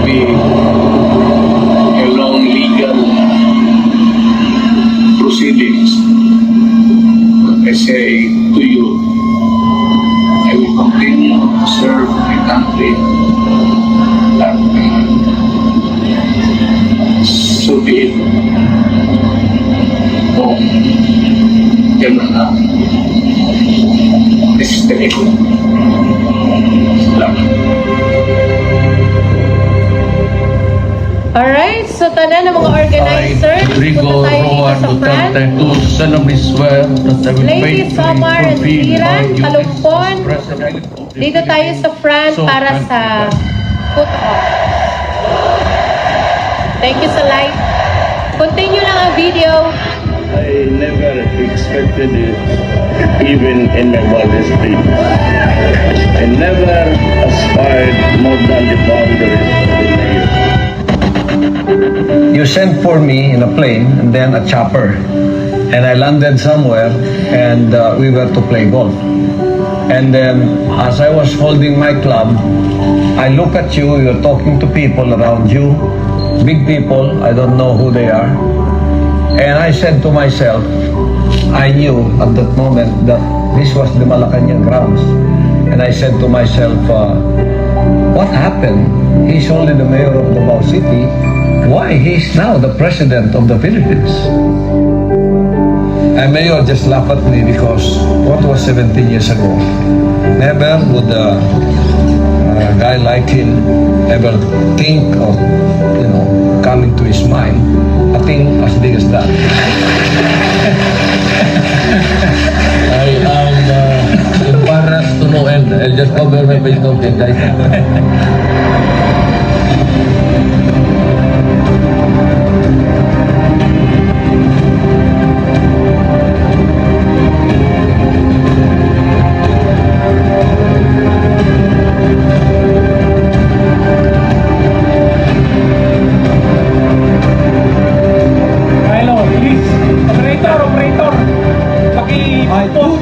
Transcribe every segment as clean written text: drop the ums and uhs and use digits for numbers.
be a long legal proceedings. But I say to you, I will continue to serve my country. That so be it. Oh, this is the end. Salamat. Alright, so tanan ng mga organizers, Rodrigo punta tayo dito Roa sa front. Duterte to solemnly swear that I will Lady faithfully Samar and fulfill Kiran, my duties Kalumpon. as President of the Dito tayo sa front So, para thank sa you. put off. Thank you sa light. Continue lang ang video. I never expected it, even in my wildest dreams. I never aspired more than the boundaries of the mayor. You sent for me in a plane and then a chopper, and I landed somewhere, and we were to play golf. And then as I was holding my club, I look at you, you're talking to people around you, big people, I don't know who they are. And I said to myself, I knew at that moment that this was the Malacanang grounds. And I said to myself, what happened? He's only the mayor of Davao City. Why? He's now the president of the Philippines. And mayor just laughed at me because what was 17 years ago? Never would a guy like him ever think of, coming to his mind a thing as big as that. I am embarrassed to no end. I'll just cover my face now, guys. Hello, please. Operator. Paki-post.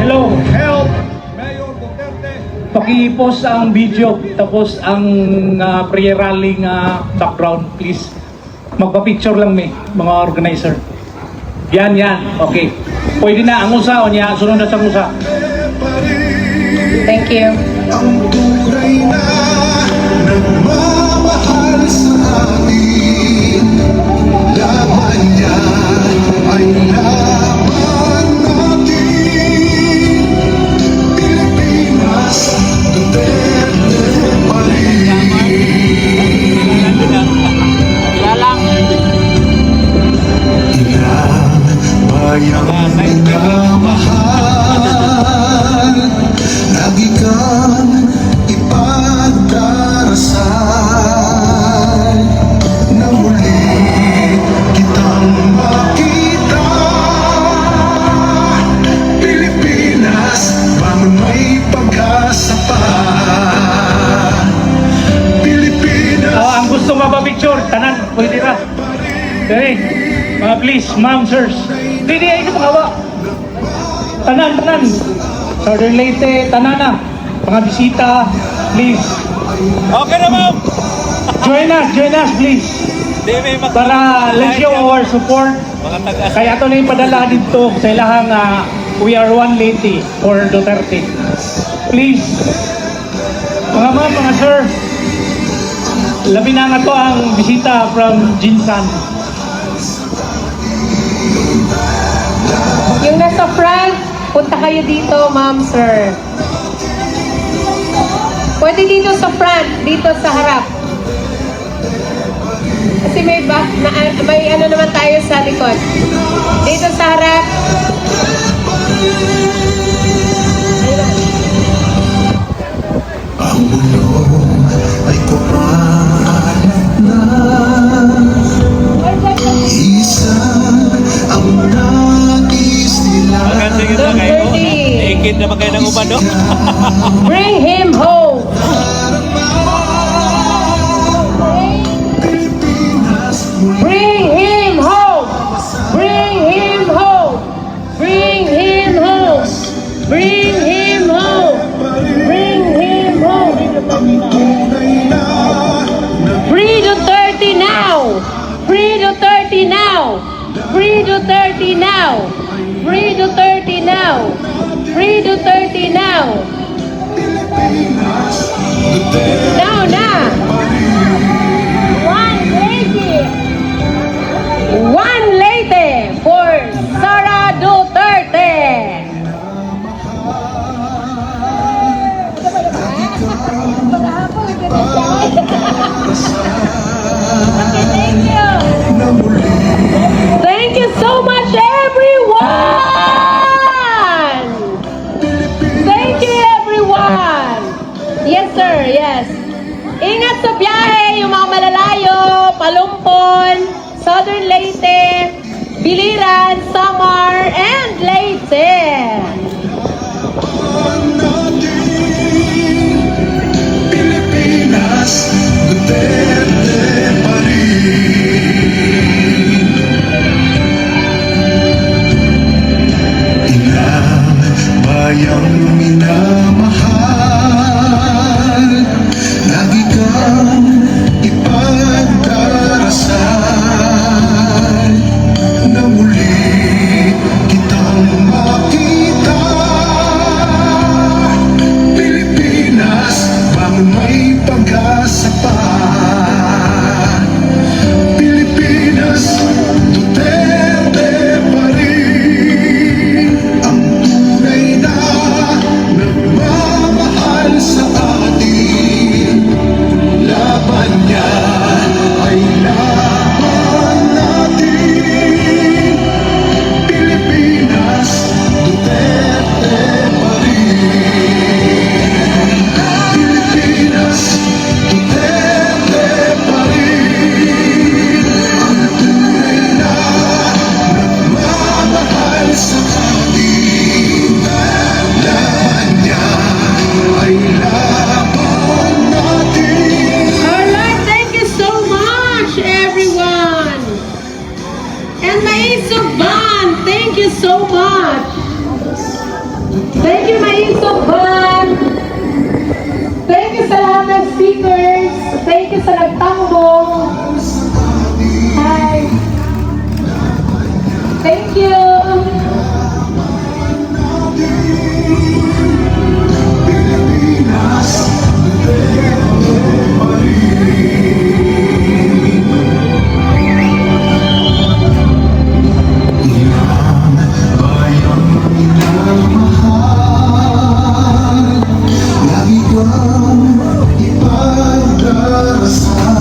Hello. Help. Mayor Duterte. Paki-post ang video, tapos ang pre-rally background, please. Magpa-picture lang mga organizer. Yan. Okay. Pwede na ang usa o niya, sunod na sa usa. Thank you. Ang tunay na nagmamahal sa atin. Laban niya ay laban natin. Pilipinas, Duterte pa rin. Ilang bayang nagmamahal, lagi kang ipagdarasal na muli kitang makita. Pilipinas, bangon may pag-asa pa. Pilipinas. Ang gusto mapapicture, tanan, pwede ra. Okay. Please, ma'am, sirs. Pwede ay kapahawa. Tanan. Southern Leyte, tanan na. Mga bisita, please. Okay na, ma'am. Join us, please. Para let's show our support. Kaya ito na yung padala dito sa ilahang We Are One Leyte for Duterte. Please. Mga ma'am, mga sir. Labi na nga to ang bisita from Jinsan. Yung nasa front, punta kayo dito, ma'am, sir. Pwede dito sa front, dito sa harap. Kasi may ano naman tayo sa likod. Dito sa harap. Ang mundo ay kumaalat na. Isa ang nais nila. Sige na kayo. Nakikid na ba kayo ng uban, no? Bring him home. Bring him home. Bring him home. Bring him home. Bring him home. Bring him home. Duterte now. Now na. One lady for Sara Duterte. Thank you so much, everyone! Thank you, everyone! Yes, sir, yes. Ingat sa biyahe, yung mga malalayo, Palumpon, Southern Leyte, Biliran, Samar, and Leyte. Pilipinas, Duterte pa rin. Ilang bayang minamahal, lagi kang ipagdarasal na muli kitang makita. Pilipinas, bangon may pag-asa pa. Pilipinas, Duterte pa rin ang tunay na nagmamahal sa atin. Laban niya ay laban natin. Pilipinas, Duterte pa rin. Pilipinas, Duterte pa rin ang tunay na nagmamahal sa atin. Laban niya ay laban natin. Alright, thank you so much, everyone. And Maisuban, thank you so much. Thank you, Maisuban. Thank you sa lahat ng speakers. Thank you sa nagtambong. Hi. Thank you. Pilipinas, Duterte pa rin. Ilang bayang minamahal, lagi kang ipagdarasal